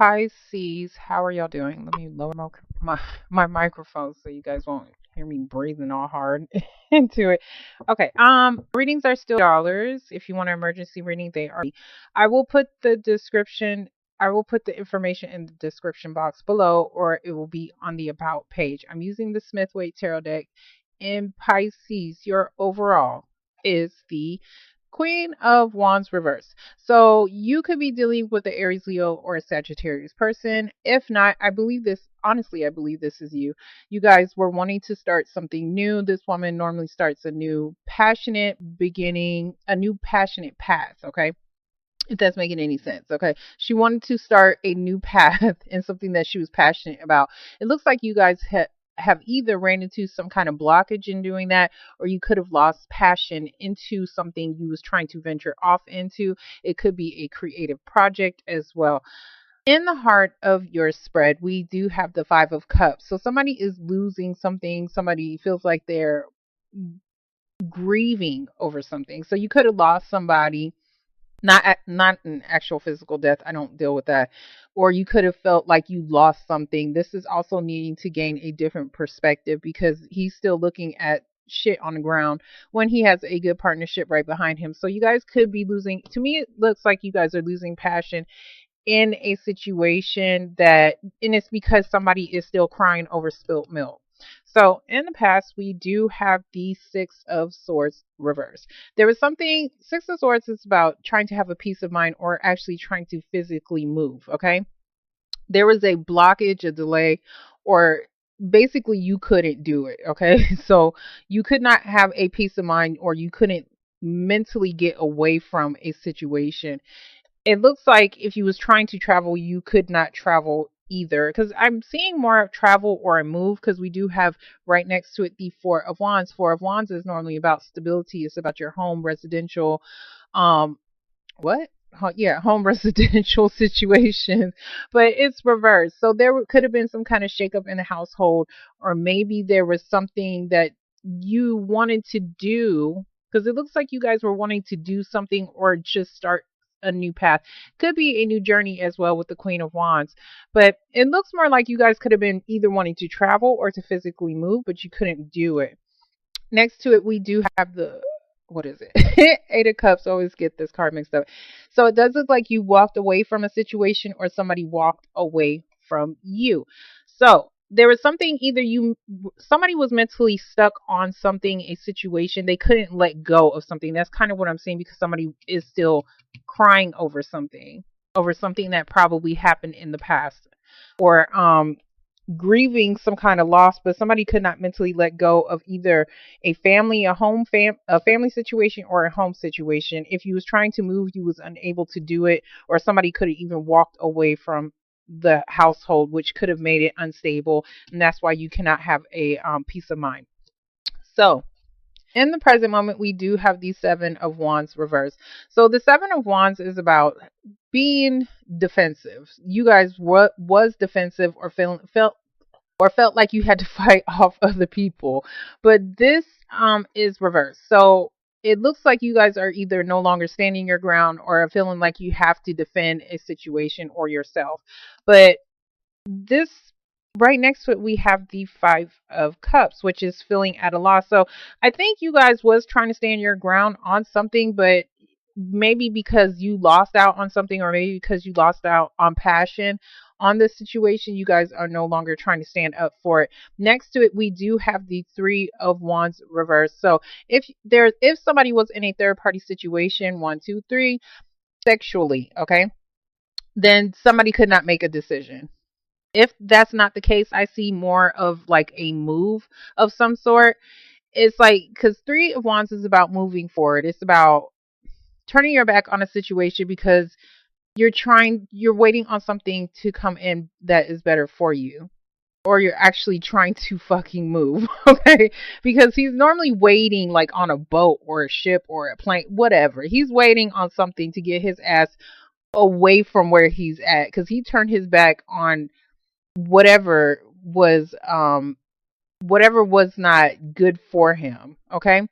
Pisces, how are y'all doing? Let me lower my microphone so you guys won't hear me breathing all hard into it. Okay, readings are still dollars. If you want an emergency reading, they are. I will put the description. I will put the information in the description box below, or it will be on the about page. I'm using the Smith-Waite Tarot deck. In Pisces, your overall is the Queen of Wands reverse. So you could be dealing with the Aries, Leo, or a Sagittarius person. If not, I believe this, honestly, I believe this is you. You guys were wanting to start something new. This woman normally starts a new passionate beginning, a new passionate path, okay? If that's making any sense, okay? She wanted to start a new path in something that she was passionate about. It looks like you guys have either ran into some kind of blockage in doing that, or you could have lost passion into something you was trying to venture off into. It could be a creative project as well. In the heart of your spread, we do have the Five of Cups. So somebody is losing something. Somebody feels like they're grieving over something. So you could have lost somebody, not an actual physical death. I don't deal with that. Or you could have felt like you lost something. This is also needing to gain a different perspective because he's still looking at shit on the ground when he has a good partnership right behind him. So you guys could be losing. To me, it looks like you guys are losing passion in a situation and it's because somebody is still crying over spilt milk. So in the past, we do have the Six of Swords reverse. There was something, Six of Swords is about trying to have a peace of mind or actually trying to physically move, okay? There was a blockage, a delay, or basically you couldn't do it, okay? So you could not have a peace of mind or you couldn't mentally get away from a situation. It looks like if you was trying to travel, you could not travel either. Because I'm seeing more of travel or a move. Because we do have right next to it the Four of Wands. Four of Wands is normally about stability. It's about your home, residential, um, what? Yeah, home residential situations, but it's reversed. So could have been some kind of shakeup in the household, or maybe there was something that you wanted to do because it looks like you guys were wanting to do something or just start a new path. Could be a new journey as well with the Queen of Wands, but it looks more like you guys could have been either wanting to travel or to physically move, but you couldn't do it. Next to it, we do have the, what is it? Eight of Cups. Always get this card mixed up. So it does look like you walked away from a situation or somebody walked away from you. So there was something, somebody was mentally stuck on something, a situation. They couldn't let go of something. That's kind of what I'm saying, because somebody is still crying over something that probably happened in the past, or grieving some kind of loss, but somebody could not mentally let go of either a family, a family situation, or a home situation. If you was trying to move, you was unable to do it, or somebody could have even walked away from the household, which could have made it unstable, and that's why you cannot have a peace of mind. So in the present moment, we do have the Seven of Wands reverse. So the Seven of Wands is about being defensive. You guys was defensive or felt like you had to fight off other people, but this is reversed. So it looks like you guys are either no longer standing your ground or feeling like you have to defend a situation or yourself. But this, right next to it, we have the Five of Cups, which is feeling at a loss. So I think you guys was trying to stand your ground on something, but maybe because you lost out on something, or maybe because you lost out on passion on this situation, you guys are no longer trying to stand up for it. Next to it, we do have the Three of Wands reverse. So if somebody was in a third party situation, one, two, three, sexually, okay, then somebody could not make a decision. If that's not the case, I see more of like a move of some sort. It's like, because Three of Wands is about moving forward. It's about turning your back on a situation because you're waiting on something to come in that is better for you. Or you're actually trying to fucking move, okay? Because he's normally waiting like on a boat or a ship or a plane, whatever. He's waiting on something to get his ass away from where he's at, because he turned his back on whatever was not good for him, okay?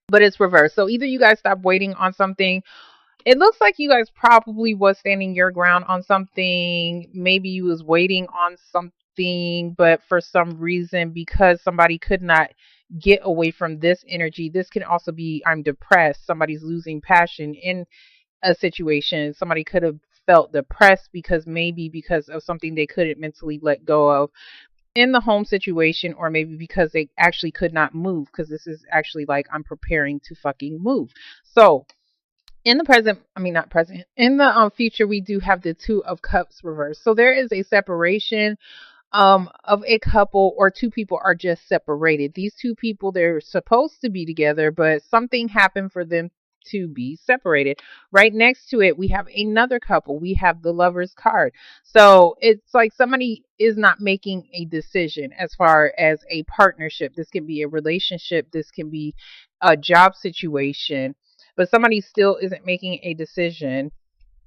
But it's reversed. So either you guys stop waiting on something, It looks like you guys probably was standing your ground on something. Maybe you was waiting on something, but for some reason, because somebody could not get away from this energy, this can also be I'm depressed. Somebody's losing passion in a situation. Somebody could have felt depressed because maybe because of something they couldn't mentally let go of in the home situation, or maybe because they actually could not move, because this is actually like I'm preparing to fucking move. So in the present, I mean not present, in the future, we do have the Two of Cups reversed. So there is a separation of a couple, or two people are just separated. These two people, they're supposed to be together, but something happened for them to be separated. Right next to it, we have another couple. We have the Lover's card. So it's like somebody is not making a decision as far as a partnership. This can be a relationship, this can be a job situation, but somebody still isn't making a decision.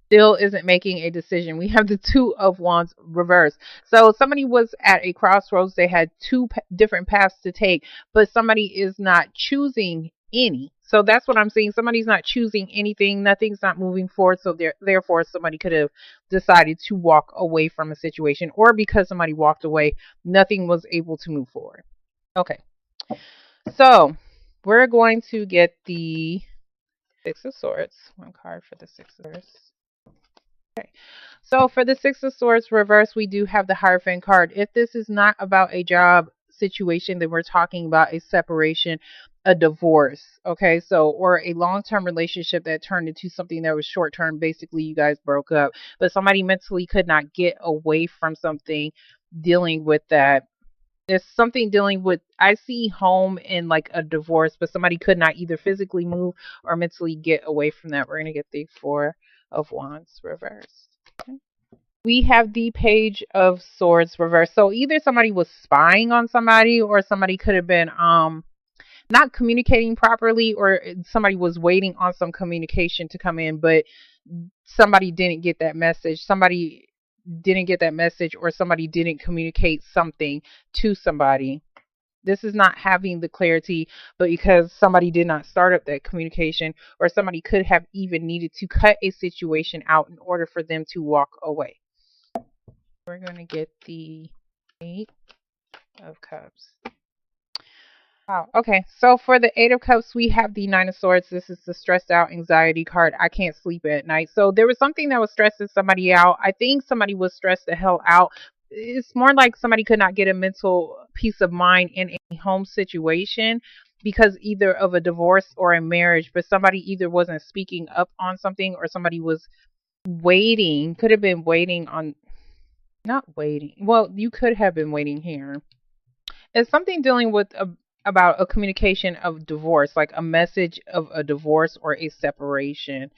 Still isn't making a decision. We have the Two of Wands reversed. So somebody was at a crossroads. They had two different paths to take, but somebody is not choosing any. So that's what I'm saying. Somebody's not choosing anything. Nothing's not moving forward. So therefore, somebody could have decided to walk away from a situation, or because somebody walked away, nothing was able to move forward. Okay. So we're going to get the Six of Swords. One card for the Six of Swords. Okay. So for the Six of Swords reverse, we do have the Hierophant card. If this is not about a job situation, then we're talking about a separation, a divorce. Okay. So, or a long-term relationship that turned into something that was short-term. Basically, you guys broke up, but somebody mentally could not get away from something dealing with that. There's something dealing with, I see home in like a divorce, but somebody could not either physically move or mentally get away from that. We're going to get the Four of Wands reverse. Okay. We have the Page of Swords reverse. So either somebody was spying on somebody, or somebody could have been not communicating properly, or somebody was waiting on some communication to come in, but somebody didn't get that message. Somebody didn't get that message, or somebody didn't communicate something to somebody. This is not having the clarity, but because somebody did not start up that communication, or somebody could have even needed to cut a situation out in order for them to walk away. We're going to get the Eight of Cups. Wow. Okay. So for the Eight of Cups, we have the Nine of Swords. This is the stressed out anxiety card. I can't sleep at night. So there was something that was stressing somebody out. I think somebody was stressed the hell out. It's more like somebody could not get a mental peace of mind in a home situation because either of a divorce or a marriage, but somebody either wasn't speaking up on something, or somebody was waiting, could have been waiting on, not waiting. Well, you could have been waiting here. It's something dealing with about a communication of divorce, like a message of a divorce or a separation.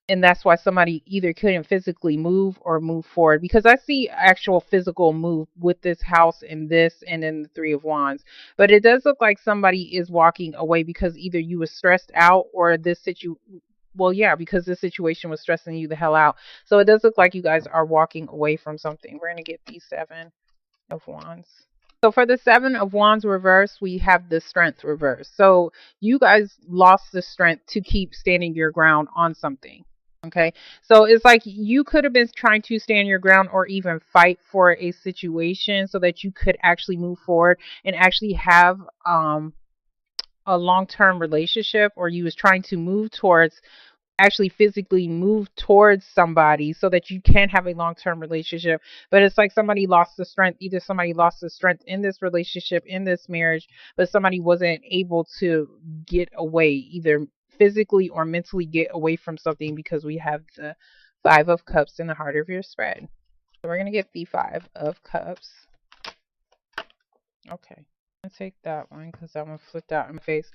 And that's why somebody either couldn't physically move or move forward, because I see actual physical move with this house and this, and then the Three of Wands. But it does look like somebody is walking away because either you were stressed out, or well, yeah, because this situation was stressing you the hell out. So it does look like you guys are walking away from something. We're going to get the Seven of Wands. So for the Seven of Wands reverse, we have the Strength reverse. So you guys lost the strength to keep standing your ground on something. Okay. So it's like you could have been trying to stand your ground, or even fight for a situation so that you could actually move forward and actually have a long-term relationship, or you was trying to move towards, actually physically move towards somebody so that you can have a long-term relationship. But it's like somebody lost the strength. Either somebody lost the strength in this relationship, in this marriage, but somebody wasn't able to get away, either physically or mentally get away from something, because we have the Five of Cups in the heart of your spread. So we're going to get the Five of Cups. Okay. I'm going to take that one because that one flipped out in my face.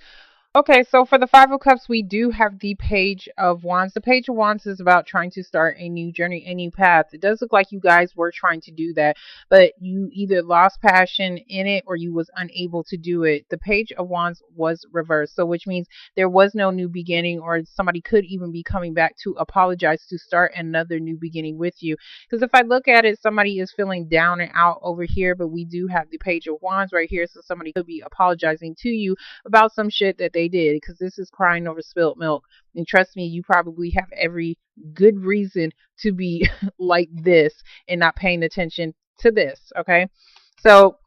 Okay, so for the Five of Cups, we do have the Page of Wands. The Page of Wands is about trying to start a new journey, a new path. It does look like you guys were trying to do that, but you either lost passion in it, or you was unable to do it. The Page of Wands was reversed, so which means there was no new beginning, or somebody could even be coming back to apologize, to start another new beginning with you. Because if I look at it, somebody is feeling down and out over here, but we do have the Page of Wands right here, so somebody could be apologizing to you about some shit that they they did, because this is crying over spilt milk. And trust me, you probably have every good reason to be like this and not paying attention to this. Okay. So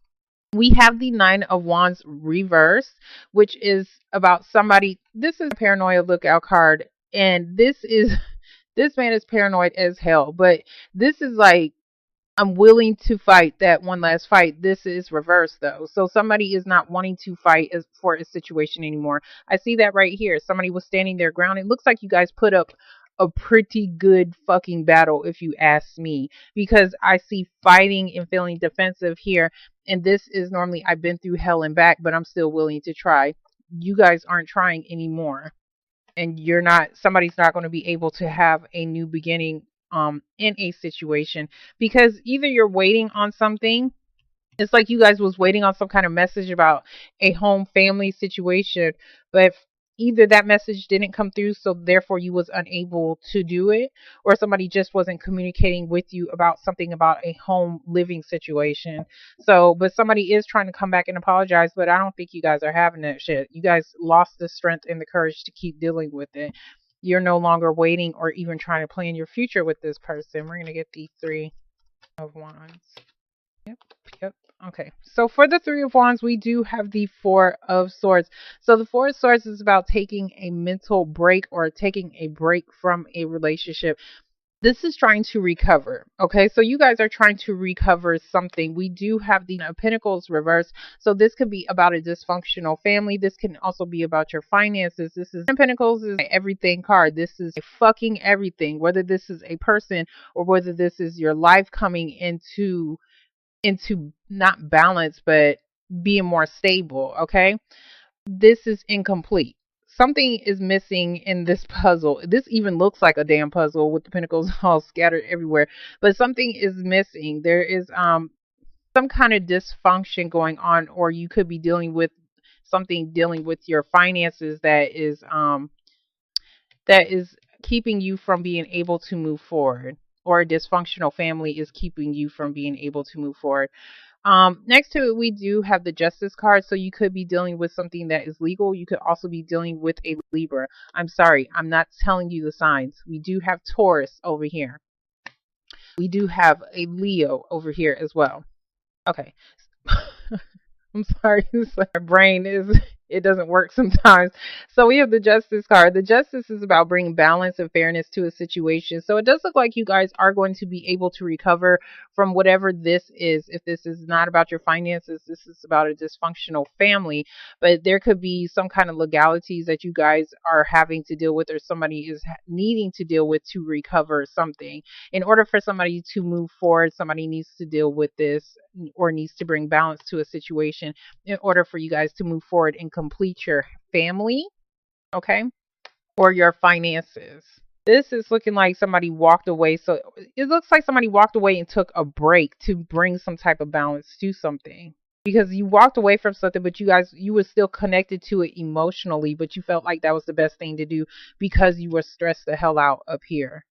we have the Nine of Wands reversed, which is about somebody. This is a paranoia lookout card. And this is, this man is paranoid as hell. But this is like, I'm willing to fight that one last fight. This is reversed though. So somebody is not wanting to fight for a situation anymore. I see that right here. Somebody was standing their ground. It looks like you guys put up a pretty good fucking battle, if you ask me, because I see fighting and feeling defensive here. And this is normally, I've been through hell and back, but I'm still willing to try. You guys aren't trying anymore. And you're not, somebody's not going to be able to have a new beginning in a situation, because either you're waiting on something. It's like you guys was waiting on some kind of message about a home family situation, but either that message didn't come through, so therefore you was unable to do it, or somebody just wasn't communicating with you about something about a home living situation. So, but somebody is trying to come back and apologize, but I don't think you guys are having that shit. You guys lost the strength and the courage to keep dealing with it. You're no longer waiting or even trying to plan your future with this person. We're going to get the Three of Wands. Yep, yep. Okay, so for the Three of Wands, we do have the Four of Swords. So the Four of Swords is about taking a mental break or taking a break from a relationship. This is trying to recover. Okay, so you guys are trying to recover something. We do have the Pentacles reversed. So this could be about a dysfunctional family. This can also be about your finances. This is Pentacles is everything card. This is fucking everything, whether this is a person or whether this is your life coming into not balance, but being more stable. Okay, this is incomplete. Something is missing in this puzzle. This even looks like a damn puzzle with the pentacles all scattered everywhere, but something is missing. There is some kind of dysfunction going on, or you could be dealing with something dealing with your finances that is keeping you from being able to move forward, or a dysfunctional family is keeping you from being able to move forward. Next to it, we do have the Justice card. So you could be dealing with something that is legal. You could also be dealing with a Libra. I'm sorry, I'm not telling you the signs. We do have Taurus over here. We do have a Leo over here as well. Okay. I'm sorry. It's like my brain it doesn't work sometimes. So we have the Justice card. The Justice is about bringing balance and fairness to a situation. So it does look like you guys are going to be able to recover from whatever this is. If this is not about your finances, this is about a dysfunctional family. But there could be some kind of legalities that you guys are having to deal with, or somebody is needing to deal with to recover something. In order for somebody to move forward, somebody needs to deal with this, or needs to bring balance to a situation in order for you guys to move forward and complete your family, okay, or your finances. This is looking like somebody walked away. So it looks like somebody walked away and took a break to bring some type of balance to something, because you walked away from something, but you were still connected to it emotionally, but you felt like that was the best thing to do because you were stressed the hell out up here.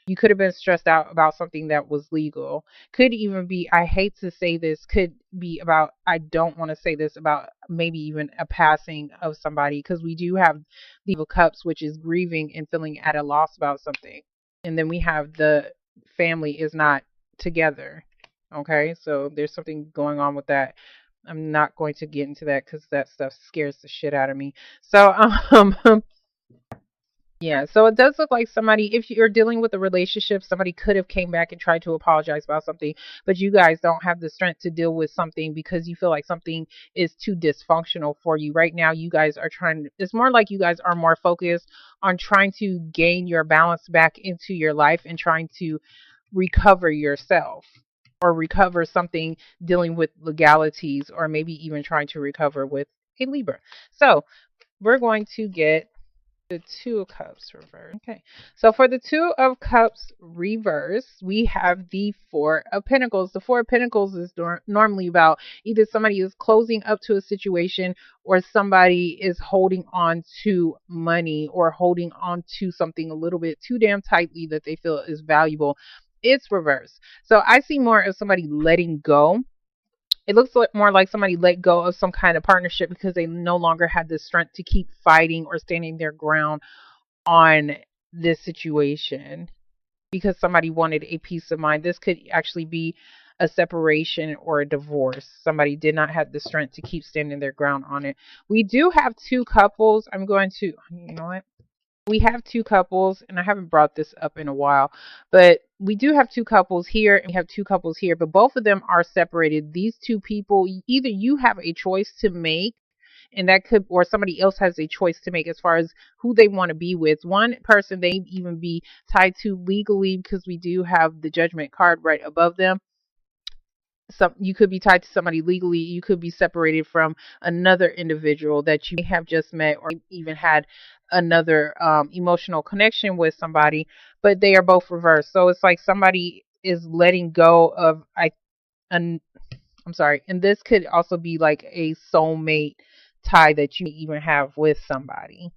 You could have been stressed out about something that was legal. Could even be, I hate to say this, could be about, I don't want to say this, about maybe even a passing of somebody, because we do have the Eight of Cups, which is grieving and feeling at a loss about something. And then we have the family is not together. Okay, so there's something going on with that. I'm not going to get into that because that stuff scares the shit out of me. So, yeah, so it does look like somebody, if you're dealing with a relationship, somebody could have came back and tried to apologize about something, but you guys don't have the strength to deal with something because you feel like something is too dysfunctional for you. Right now, you guys are trying, it's more like you guys are more focused on trying to gain your balance back into your life and trying to recover yourself, or recover something dealing with legalities, or maybe even trying to recover with a Libra. So we're going to get the Two of Cups reverse. Okay, so for the Two of Cups reverse, we have the Four of Pentacles. The Four of Pentacles is normally about either somebody is closing up to a situation, or somebody is holding on to money, or holding on to something a little bit too damn tightly that they feel is valuable. It's reverse. So I see more of somebody letting go. It looks like more like somebody let go of some kind of partnership because they no longer had the strength to keep fighting or standing their ground on this situation because somebody wanted a peace of mind. This could actually be a separation or a divorce. Somebody did not have the strength to keep standing their ground on it. We do have two couples. I'm going to, you know what? We have two couples, and I haven't brought this up in a while, but we do have two couples here and we have two couples here, but both of them are separated. These two people, either you have a choice to make, and that could, or somebody else has a choice to make as far as who they want to be with. One person they even be tied to legally because we do have the judgment card right above them. Some, you could be tied to somebody legally, you could be separated from another individual that you may have just met or even had another emotional connection with somebody, but they are both reversed. So it's like somebody is letting go of an, I'm sorry, and this could also be like a soulmate tie that you even have with somebody.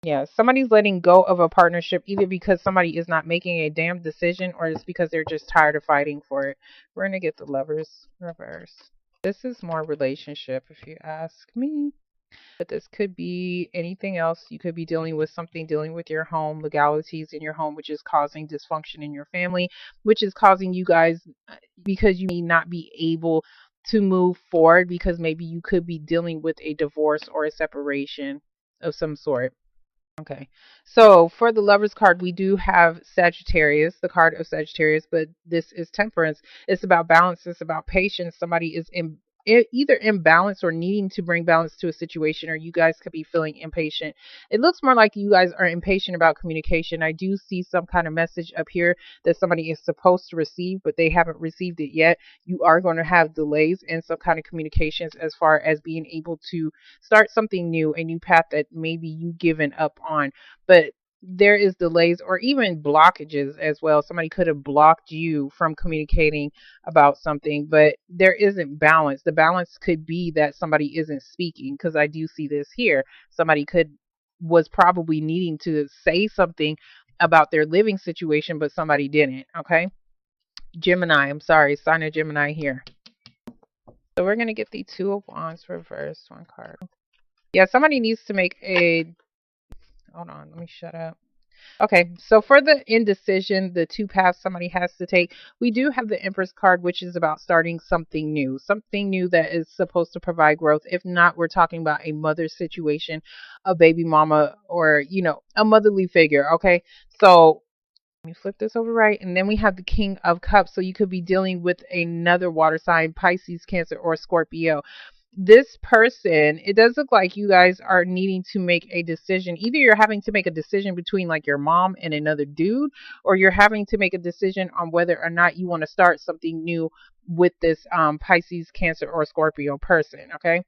Yeah, somebody's letting go of a partnership either because somebody is not making a damn decision or it's because they're just tired of fighting for it. We're going to get the lovers reverse. This is more relationship if you ask me. But this could be anything else. You could be dealing with something dealing with your home, legalities in your home, which is causing dysfunction in your family, which is causing you guys, because you may not be able to move forward because maybe you could be dealing with a divorce or a separation of some sort. Okay. So for the Lovers card, we do have Sagittarius, the card of Sagittarius, but this is Temperance. It's about balance. It's about patience. Somebody is in either imbalance or needing to bring balance to a situation, or you guys could be feeling impatient. It looks more like you guys are impatient about communication. I do see some kind of message up here that somebody is supposed to receive, but they haven't received it yet. You are going to have delays in some kind of communications as far as being able to start something new, a new path that maybe you given up on. But there is delays or even blockages as well. Somebody could have blocked you from communicating about something, but there isn't balance. The balance could be that somebody isn't speaking, because I do see this here. Somebody could was probably needing to say something about their living situation, but somebody didn't. Okay. Gemini, I'm sorry, sign of Gemini here. So we're going to get the Two of Wands reversed, one card. Yeah, somebody needs to make a, hold on, let me shut up. Okay, so for the indecision, the two paths somebody has to take, we do have the Empress card, which is about starting something new that is supposed to provide growth. If not, we're talking about a mother situation, a baby mama, or, a motherly figure. Okay, so let me flip this over right. And then we have the King of Cups. So you could be dealing with another water sign, Pisces, Cancer, or Scorpio. This person, it does look like you guys are needing to make a decision. Either you're having to make a decision between like your mom and another dude, or you're having to make a decision on whether or not you want to start something new with this Pisces, Cancer, or Scorpio person. Okay.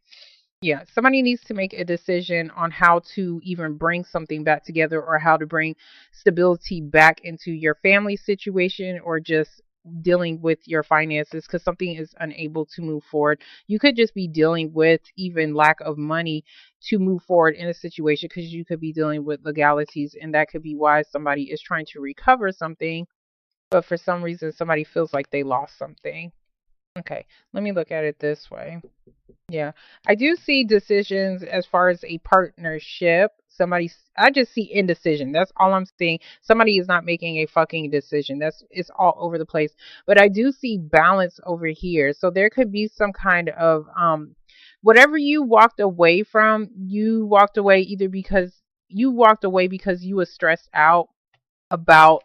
Yeah, somebody needs to make a decision on how to even bring something back together, or how to bring stability back into your family situation, or just dealing with your finances because something is unable to move forward. You could just be dealing with even lack of money to move forward in a situation because you could be dealing with legalities, and that could be why somebody is trying to recover something, but for some reason somebody feels like they lost something. Okay, let me look at it this way. Yeah, I do see decisions as far as a partnership. I just see indecision. That's all I'm seeing. Somebody is not making a fucking decision. It's all over the place. But I do see balance over here. So there could be some kind of whatever you walked away from, you walked away either because you were stressed out about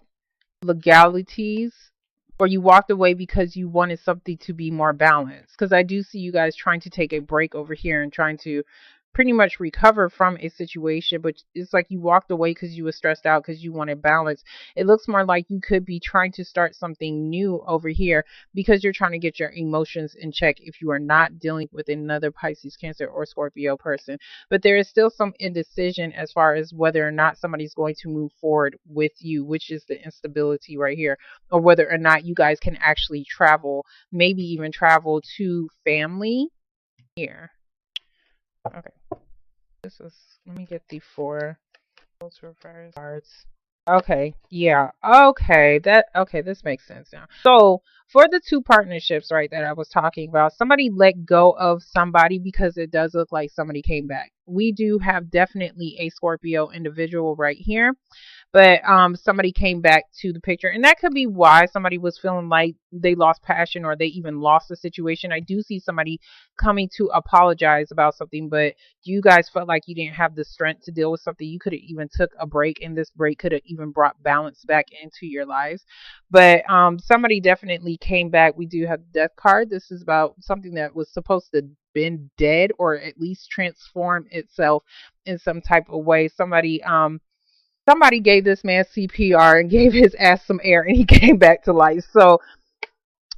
legalities, or you walked away because you wanted something to be more balanced. Because I do see you guys trying to take a break over here and trying to pretty much recover from a situation, but it's like you walked away because you were stressed out because you wanted balance. It looks more like you could be trying to start something new over here because you're trying to get your emotions in check if you are not dealing with another Pisces, Cancer, or Scorpio person. But there is still some indecision as far as whether or not somebody's going to move forward with you, which is the instability right here, or whether or not you guys can actually travel, maybe even travel to family here. Okay. This is, let me get the four those reverse cards. Okay, yeah. Okay, this makes sense now. So, for the two partnerships, right, that I was talking about, somebody let go of somebody because it does look like somebody came back. We do have definitely a Scorpio individual right here, but somebody came back to the picture, and that could be why somebody was feeling like they lost passion or they even lost the situation. I do see somebody coming to apologize about something, but you guys felt like you didn't have the strength to deal with something. You could have even took a break, and this break could have even brought balance back into your lives. But somebody definitely came back. We do have the death card. This is about something that was supposed to been dead or at least transform itself in some type of way. Somebody gave this man CPR and gave his ass some air, and he came back to life. So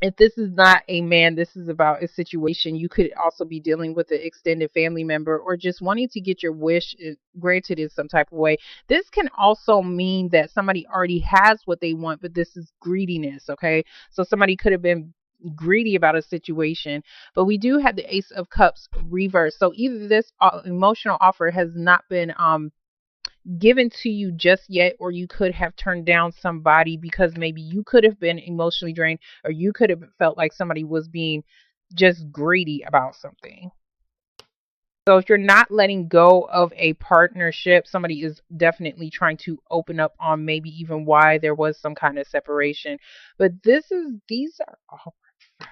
if this is not a man, this is about a situation. You could also be dealing with an extended family member or just wanting to get your wish granted in some type of way. This can also mean that somebody already has what they want, but this is greediness, okay? So somebody could have been greedy about a situation, but we do have the Ace of Cups reverse. So either this emotional offer has not been given to you just yet, or you could have turned down somebody because maybe you could have been emotionally drained, or you could have felt like somebody was being just greedy about something. So if you're not letting go of a partnership, somebody is definitely trying to open up on maybe even why there was some kind of separation. But these are all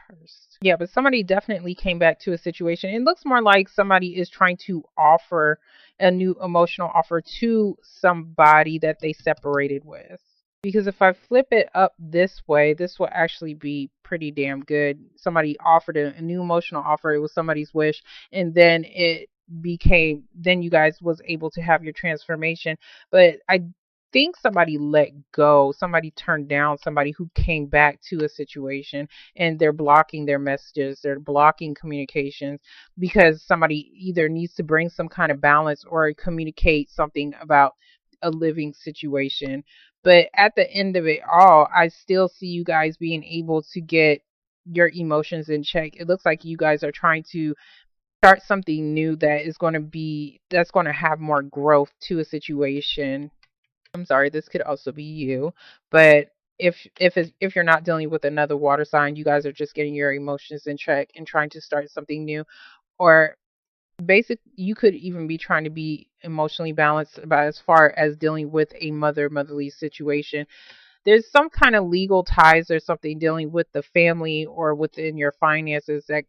first. Yeah, but somebody definitely came back to a situation. It looks more like somebody is trying to offer a new emotional offer to somebody that they separated with. Because if I flip it up this way, this will actually be pretty damn good. Somebody offered a new emotional offer. It was somebody's wish, and then then you guys was able to have your transformation. But I think somebody let go. Somebody turned down somebody who came back to a situation, and they're blocking their messages. They're blocking communications because somebody either needs to bring some kind of balance or communicate something about a living situation. But at the end of it all, I still see you guys being able to get your emotions in check. It looks like you guys are trying to start something new that's going to have more growth to a situation. I'm sorry, this could also be you, but if you're not dealing with another water sign, you guys are just getting your emotions in check and trying to start something new, or you could even be trying to be emotionally balanced about as far as dealing with a motherly situation. There's some kind of legal ties or something dealing with the family or within your finances that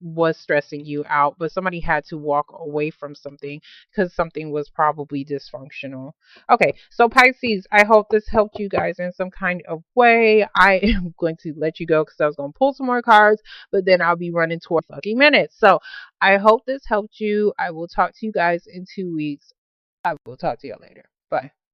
was stressing you out, but somebody had to walk away from something because something was probably dysfunctional. Okay, so Pisces, I hope this helped you guys in some kind of way. I am going to let you go because I was going to pull some more cards, but then I'll be running toward fucking minutes. So I hope this helped you. I will talk to you guys in 2 weeks. I will talk to you later. Bye.